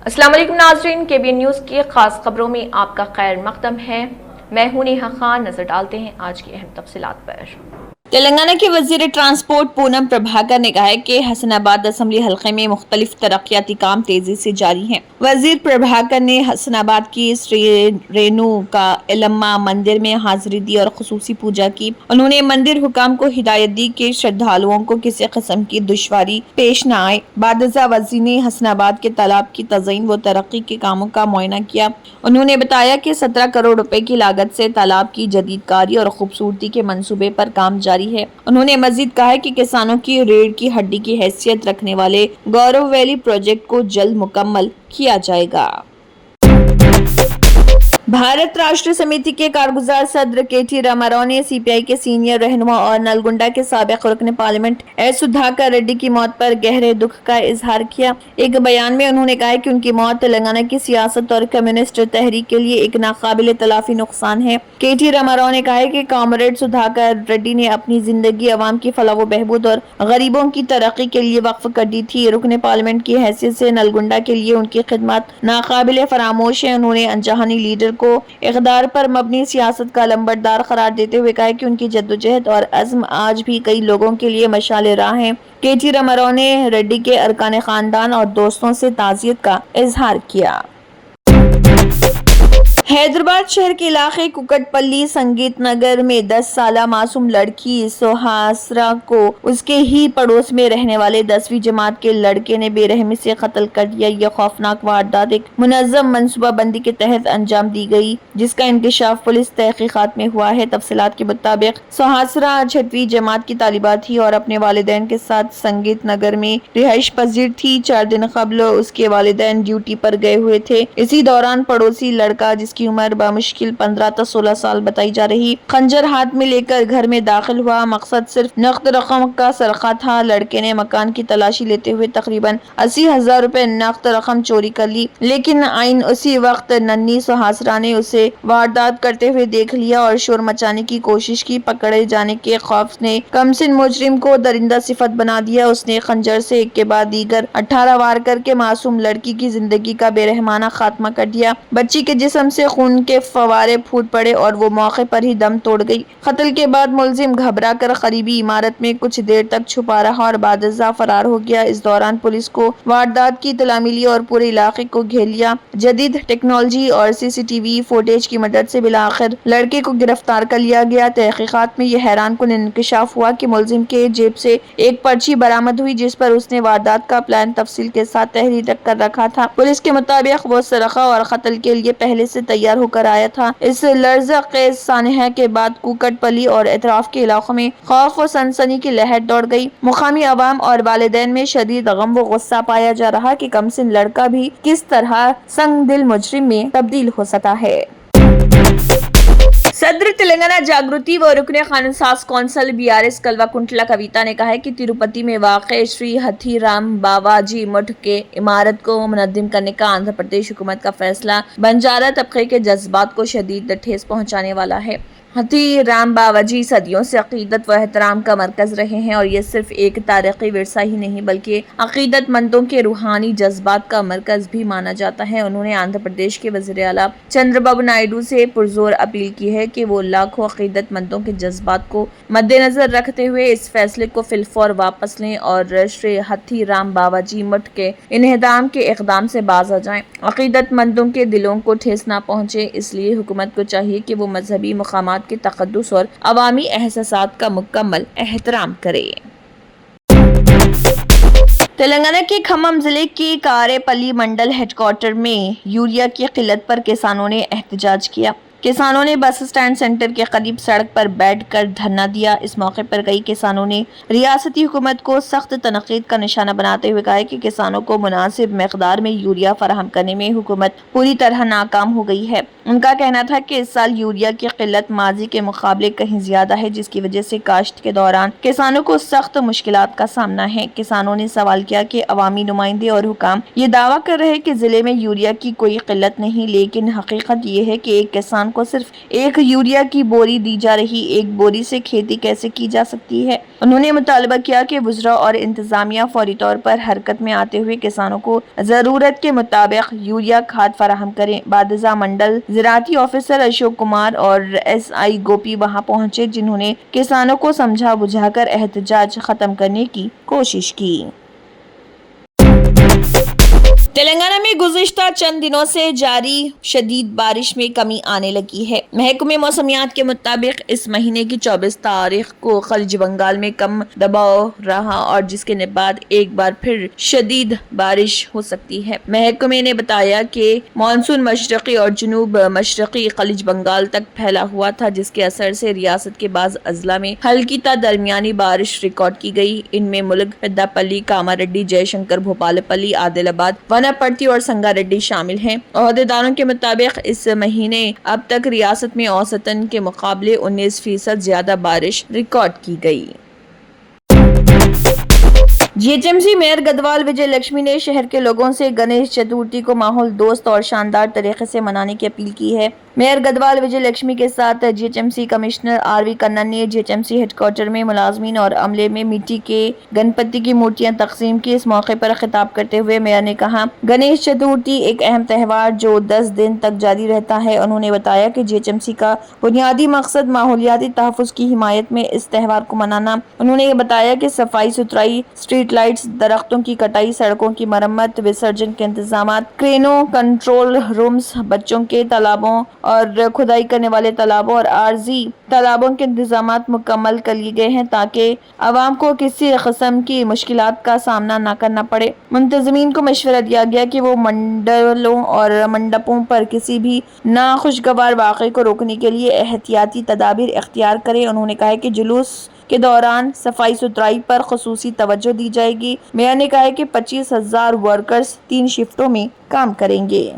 السلام علیکم ناظرین، KBN نیوز کی خاص خبروں میں آپ کا خیر مقدم ہے۔ میں ہوں نیہا خان۔ نظر ڈالتے ہیں آج کی اہم تفصیلات پر۔ تلنگانہ کے وزیر ٹرانسپورٹ پونم پربھاکر نے کہا ہے کہ حسن آباد اسمبلی حلقے میں مختلف ترقیاتی کام تیزی سے جاری ہیں۔ وزیر پربھاکر نے حسن آباد کی سری رینوکا ایلما مندر میں حاضری دی اور خصوصی پوجا کی۔ انہوں نے مندر حکام کو ہدایت دی کہ شردھالوؤں کو کسی قسم کی دشواری پیش نہ آئے۔ بعد ازاں وزیر نے حسن آباد کے تالاب کی تزئین و ترقی کے کاموں کا معائنہ کیا۔ انہوں نے بتایا کہ 17 کروڑ روپے کی لاگت سے تالاب کی جدید کاری اور خوبصورتی کے منصوبے پر کام جاری ہے۔ انہوں نے مزید کہا کہ کسانوں کی ریڑھ کی ہڈی کی حیثیت رکھنے والے گورو ویلی پروجیکٹ کو جلد مکمل کیا جائے گا۔ بھارت راشٹر سمیتی کے کارگزار صدر KT راما راؤ نے CPI کے سینئر رہنما اور نلگنڈا کے سابق رکن پارلیمنٹ سدھاکر ریڈی کی موت پر گہرے دکھ کا اظہار کیا۔ ایک بیان میں انہوں نے کہا کہ ان کی موت تلنگانہ کی سیاست اور کمیونسٹ تحریک کے لیے ایک ناقابل تلافی نقصان ہے۔ KT راما راؤ نے کہا کہ کامریڈ سدھاکر ریڈی نے اپنی زندگی عوام کی فلاح و بہبود اور غریبوں کی ترقی کے لیے وقف کر دی تھی۔ رکن پارلیمنٹ کی حیثیت سے نلگنڈا کے لیے ان کی خدمات ناقابل فراموش ہیں۔ انہوں نے انجہانی لیڈر کو اقدار پر مبنی سیاست کا لمبردار قرار دیتے ہوئے کہا کہ ان کی جدوجہد اور عزم آج بھی کئی لوگوں کے لیے مشعل راہ ہیں۔ KT راما راؤ نے ریڈی کے ارکان خاندان اور دوستوں سے تعزیت کا اظہار کیا۔ حیدرآباد شہر کے علاقے کوکٹ پلی سنگیت نگر میں 10 سالہ معصوم لڑکی سہاسرا کو اس کے ہی پڑوس میں رہنے والے 10ویں جماعت کے لڑکے نے بے رحمی سے قتل کر دیا۔ یہ خوفناک واردات ایک منظم منصوبہ بندی کے تحت انجام دی گئی، جس کا انکشاف پولیس تحقیقات میں ہوا ہے۔ تفصیلات کے مطابق سہاسرا 6ویں جماعت کی طالبہ تھی اور اپنے والدین کے ساتھ سنگیت نگر میں رہائش پذیر تھی۔ 4 دن قبل اس کے والدین ڈیوٹی پر گئے ہوئے تھے۔ اسی دوران پڑوسی لڑکا، جس کی عمر بمشکل 15 تا 16 سال بتائی جا رہی، خنجر ہاتھ میں لے کر گھر میں داخل ہوا۔ مقصد صرف نقد رقم کا سرقہ تھا۔ لڑکے نے مکان کی تلاشی لیتے ہوئے تقریباً 80,000 روپے نقد رقم چوری کر لی، لیکن عین اسی وقت ننھی سہاسرا نے اسے واردات کرتے ہوئے دیکھ لیا اور شور مچانے کی کوشش کی۔ پکڑے جانے کے خوف نے کمسن مجرم کو درندہ صفت بنا دیا۔ اس نے خنجر سے ایک کے بعد دیگر 18 وار کر کے معصوم لڑکی کی زندگی کا بے رحمانہ خاتمہ کر دیا۔ بچی کے جسم سے خون کے فوارے پھوٹ پڑے اور وہ موقع پر ہی دم توڑ گئی۔ قتل کے بعد ملزم گھبرا کر قریبی عمارت میں کچھ دیر تک چھپا رہا اور بعد ازاں فرار ہو گیا۔ اس دوران پولیس کو واردات کی اطلاع ملی اور پورے علاقے کو گھیر لیا۔ جدید ٹیکنالوجی اور CCTV فوٹیج کی مدد سے بالآخر لڑکے کو گرفتار کر لیا گیا۔ تحقیقات میں یہ حیران کن انکشاف ہوا کہ ملزم کے جیب سے ایک پرچی برآمد ہوئی، جس پر اس نے واردات کا پلان تفصیل کے ساتھ تحریر کر رکھا تھا۔ پولیس کے مطابق وہ سرقہ اور قتل کے لیے پہلے سے تیار ہو کر آیا تھا۔ اس لرزہ خیز سانحہ کے بعد کوکٹ پلی اور اطراف کے علاقوں میں خوف و سنسنی کی لہر دوڑ گئی۔ مقامی عوام اور والدین میں شدید غم و غصہ پایا جا رہا کہ کمسن لڑکا بھی کس طرح سنگ دل مجرم میں تبدیل ہو سکتا ہے۔ صدر تلنگانہ جاگرتی و رکن قانون ساز کونسل BRS کلوا کنٹلا کویتا نے کہا ہے کہ تروپتی میں واقع شری ہتھی رام باواجی مٹھ کے عمارت کو منہدم کرنے کا آندھرا پردیش حکومت کا فیصلہ بنجارا طبقے کے جذبات کو شدید ٹھیس پہنچانے والا ہے۔ ہتھی رام باواجی صدیوں سے عقیدت و احترام کا مرکز رہے ہیں اور یہ صرف ایک تاریخی ورثہ ہی نہیں بلکہ عقیدت مندوں کے روحانی جذبات کا مرکز بھی مانا جاتا ہے۔ انہوں نے آندھرا پردیش کے وزیر اعلیٰ چندر بابو نائیڈو سے پرزور اپیل کی ہے کہ وہ لاکھوں عقیدت مندوں کے جذبات کو مد نظر رکھتے ہوئے اس فیصلے کو فی الفور واپس لیں اور شری ہتھی رام باواجی مٹھ کے انہدام کے اقدام سے باز آ جائیں۔ عقیدت مندوں کے دلوں کو ٹھیس نہ پہنچے، اس لیے حکومت کو چاہیے کہ وہ مذہبی مقامات کے تقدس اور عوامی احساسات کا مکمل احترام کرے۔ تلنگانہ کے کھمم ضلع کے کارے پلی منڈل ہیڈ کوارٹر میں یوریا کی قلت پر کسانوں نے احتجاج کیا۔ کسانوں نے بس اسٹینڈ سینٹر کے قریب سڑک پر بیٹھ کر دھرنا دیا۔ اس موقع پر کئی کسانوں نے ریاستی حکومت کو سخت تنقید کا نشانہ بناتے ہوئے کہا کہ کسانوں کو مناسب مقدار میں یوریا فراہم کرنے میں حکومت پوری طرح ناکام ہو گئی ہے۔ ان کا کہنا تھا کہ اس سال یوریا کی قلت ماضی کے مقابلے کہیں زیادہ ہے، جس کی وجہ سے کاشت کے دوران کسانوں کو سخت مشکلات کا سامنا ہے۔ کسانوں نے سوال کیا کہ عوامی نمائندے اور حکام یہ دعویٰ کر رہے کہ ضلع میں یوریا کی کوئی قلت نہیں، لیکن حقیقت یہ ہے کہ ایک کسان کسان کو صرف ایک یوریا کی بوری دی جا رہی ایک بوری سے کھیتی کیسے کی جا سکتی ہے؟ انہوں نے مطالبہ کیا کہ وزراء اور انتظامیہ فوری طور پر حرکت میں آتے ہوئے کسانوں کو ضرورت کے مطابق یوریا کھاد فراہم کریں۔ بعد ازاں منڈل زراعتی آفیسر اشوک کمار اور SI گوپی وہاں پہنچے، جنہوں نے کسانوں کو سمجھا بجھا کر احتجاج ختم کرنے کی کوشش کی۔ تلنگانہ میں گزشتہ چند دنوں سے جاری شدید بارش میں کمی آنے لگی ہے۔ محکمہ موسمیات کے مطابق اس مہینے کی 24 تاریخ کو خلیج بنگال میں کم دباؤ رہا اور جس کے بعد ایک بار پھر شدید بارش ہو سکتی ہے۔ محکمے نے بتایا کہ مانسون مشرقی اور جنوب مشرقی خلیج بنگال تک پھیلا ہوا تھا، جس کے اثر سے ریاست کے بعض اضلاع میں ہلکی تا درمیانی بارش ریکارڈ کی گئی۔ ان میں ملک پیدا پلی، کاماریڈی، جے شنکر، بھوپال پلی، عادل آباد، پرتی اور سنگا ریڈی شامل ہیں۔ عہدیداروں کے مطابق اس مہینے اب تک ریاست میں اوسطاً کے مقابلے 19% زیادہ بارش ریکارڈ کی گئی۔ GHMC میئر گدوال وجے لکشمی نے شہر کے لوگوں سے گنیش چتورتھی کو ماحول دوست اور شاندار طریقے سے منانے کی اپیل کی ہے۔ میئر گدوال وجے لکشمی کے ساتھ GHMC کمشنر RV کنن نے GHMC ہیڈ کوارٹر میں ملازمین اور عملے میں مٹی کے گنپتی کی مورتیاں تقسیم کی۔ اس موقع پر خطاب کرتے ہوئے میئر نے کہا، گنیش چتورتھی ایک اہم تہوار جو 10 دن تک جاری رہتا ہے۔ انہوں نے بتایا کہ GHMC کا بنیادی مقصد ماحولیاتی تحفظ کی حمایت میں اس تہوار کو منانا۔ انہوں نے بتایا کہ صفائی ستھرائی، اسٹریٹ لائٹس، درختوں کی کٹائی، سڑکوں کی مرمت، وسرجن کے انتظامات، کرینوں، کنٹرول رومز، بچوں کے تالابوں اور کھدائی کرنے والے تالابوں اور عارضی تالابوں کے انتظامات مکمل کر لیے گئے ہیں تاکہ عوام کو کسی قسم کی مشکلات کا سامنا نہ کرنا پڑے۔ منتظمین کو مشورہ دیا گیا کہ وہ منڈلوں اور منڈپوں پر کسی بھی ناخوشگوار واقعے کو روکنے کے لیے احتیاطی تدابیر اختیار کریں۔ انہوں نے کہا کہ جلوس کے دوران صفائی ستھرائی پر خصوصی توجہ دی جائے گی۔ میئر نے کہا کہ 25,000 ورکرز 3 شفٹوں میں کام کریں گے۔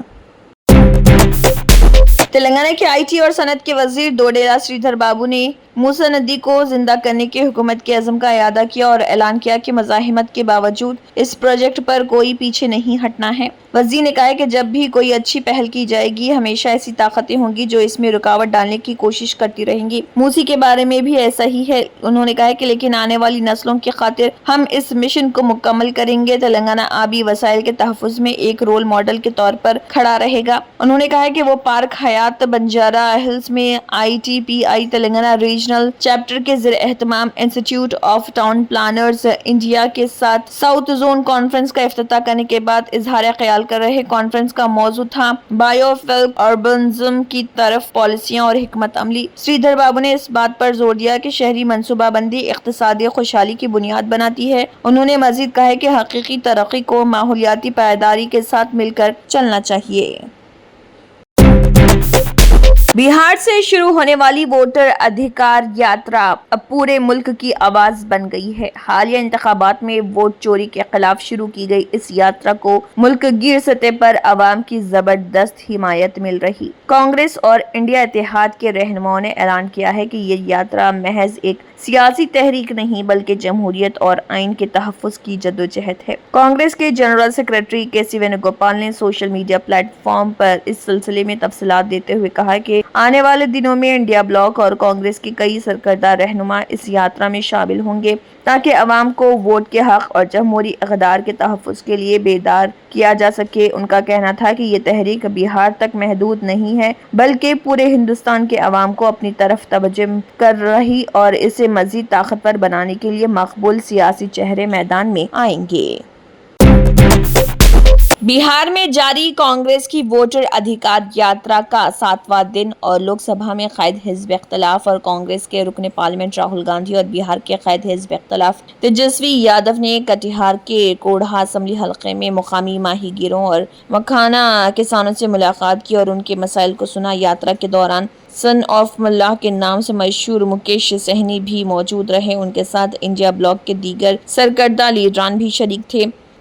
تلنگانہ کے IT اور صنعت کے وزیر دوڈیلا سریدھر بابو نے موسی ندی کو زندہ کرنے کے حکومت کے عزم کا اعادہ کیا اور اعلان کیا کہ مزاحمت کے باوجود اس پروجیکٹ پر کوئی پیچھے نہیں ہٹنا ہے۔ وزیر نے کہا کہ جب بھی کوئی اچھی پہل کی جائے گی، ہمیشہ ایسی طاقتیں ہوں گی جو اس میں رکاوٹ ڈالنے کی کوشش کرتی رہیں گی۔ موسی کے بارے میں بھی ایسا ہی ہے۔ انہوں نے کہا کہ لیکن آنے والی نسلوں کی خاطر ہم اس مشن کو مکمل کریں گے۔ تلنگانہ آبی وسائل کے تحفظ میں ایک رول ماڈل کے طور پر کھڑا رہے گا۔ انہوں نے کہا کہ وہ پارک حیات بنجارہ ہلز میں ITPI تلنگانہ ریجنل چیپٹر کے زیر اہتمام institute of town planners India کے ساتھ ساؤتھ زون کانفرنس کا افتتاح کرنے کے بعد اظہار خیال کر رہے۔ کانفرنس کا موضوع تھا بایو فیل اربنزم کی طرف پالیسیاں اور حکمت عملی۔ سریدھر بابو نے اس بات پر زور دیا کہ شہری منصوبہ بندی اقتصادی خوشحالی کی بنیاد بناتی ہے۔ انہوں نے مزید کہا کہ حقیقی ترقی کو ماحولیاتی پائیداری کے ساتھ مل کر چلنا چاہیے۔ بہار سے شروع ہونے والی ووٹر ادھیکار یاترا اب پورے ملک کی آواز بن گئی ہے۔ حالیہ انتخابات میں ووٹ چوری کے خلاف شروع کی گئی اس یاترا کو ملک گیر سطح پر عوام کی زبردست حمایت مل رہی۔ کانگریس اور انڈیا اتحاد کے رہنماؤں نے اعلان کیا ہے کہ یہ یاترا محض ایک سیاسی تحریک نہیں بلکہ جمہوریت اور آئین کے تحفظ کی جدوجہد ہے۔ کانگریس کے جنرل سیکریٹری KC وینوگوپال نے سوشل میڈیا پلیٹ فارم پر اس سلسلے میں تفصیلات دیتے ہوئے کہا کہ آنے والے دنوں میں انڈیا بلاک اور کانگریس کے کئی سرکردہ رہنما اس یاترا میں شامل ہوں گے تاکہ عوام کو ووٹ کے حق اور جمہوری اقدار کے تحفظ کے لیے بیدار کیا جا سکے۔ ان کا کہنا تھا کہ یہ تحریک بہار تک محدود نہیں ہے بلکہ پورے ہندوستان کے عوام کو اپنی طرف توجہ کر رہی اور اسے مزید طاقتور بنانے کے لیے مقبول سیاسی چہرے میدان میں آئیں گے۔ بہار میں جاری کانگریس کی ووٹر ادھیکار یاترا کا 7واں دن اور لوک سبھا میں قائد حزب اختلاف اور کانگریس کے رکن پارلیمنٹ راہل گاندھی اور بہار کے قائد حزب اختلاف تیجسوی یادو نے کٹیہار کے کوڑھا اسمبلی حلقے میں مقامی ماہی گیروں اور مکھانا کسانوں سے ملاقات کی اور ان کے مسائل کو سنا۔ یاترا کے دوران سن آف ملا کے نام سے مشہور مکیش سہنی بھی موجود رہے۔ ان کے ساتھ انڈیا بلاک کے دیگر سرکردہ لیڈران بھی شریک تھے۔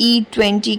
E20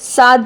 7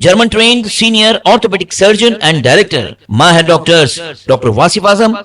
German trained senior orthopedic surgeon and director. Mahir doctors Dr. Wasif Azam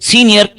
senior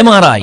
MRI,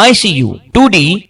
ICU, 2D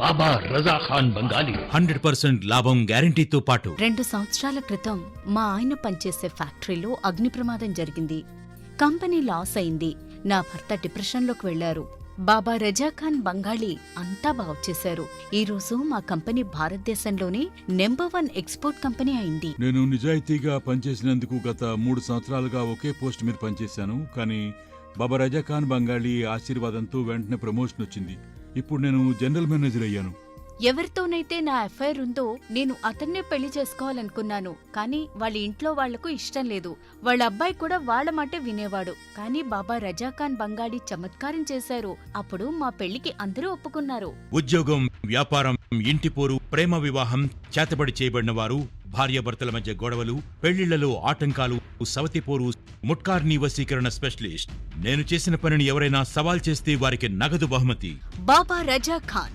బాబా రజా ఖాన్ బంగాలి 100% లాభం గ్యారంటీతో పాటు 2 సంవత్సరాల క్రితం మా ఆయన పనిచేసే ఫ్యాక్టరీలో అగ్ని ప్రమాదం జరిగింది. కంపెనీ లాస్ అయింది. నా భర్త డిప్రెషన్లోకి వెళ్లారు. బాబా రజాఖాన్ బంగాళీ అంతా బాగు చేశారు. ఈ రోజు మా కంపెనీ భారతదేశంలోనే నెంబర్ 1 ఎక్స్పోర్ట్ కంపెనీ అయింది. నేను నిజాయితీగా పనిచేసినందుకు గత 3 సంవత్సరాలుగా ఒకే పోస్ట్ మీద పనిచేశాను. కానీ బాబా రజాఖాన్ బంగాళీ ఆశీర్వాదంతో వెంటనే ప్రమోషన్ వచ్చింది. ఇప్పుడు నేను జనరల్ మేనేజర్ అయ్యాను. ఎవరితోనైతే నా అఫైర్ ఉందో నేను అతన్నే పెళ్లి చేసుకోవాలనుకున్నాను. కానీ వాళ్ళ ఇంట్లో వాళ్లకు ఇష్టం లేదు. వాళ్ళ అబ్బాయి కూడా వాళ్ళ మాటే వినేవాడు. కానీ బాబా రజాఖాన్ బంగాళీ చమత్కారం చేశారు. అప్పుడు మా పెళ్లికి అందరూ ఒప్పుకున్నారు. ఉద్యోగం, వ్యాపారం, ఇంటి పోరు, ప్రేమ వివాహం, చేతబడి చేయబడిన వారు, భార్యాభర్తల మధ్య గొడవలు, పెళ్లిళ్లలో ఆటంకాలు, సవతిపోరు, ముట్కార్నీ వశీకరణ స్పెషలిస్ట్. నేను చేసిన పనిని ఎవరైనా సవాల్ చేస్తే వారికి నగదు బహుమతి. బాబా రజాఖాన్,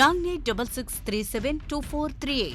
9866372438।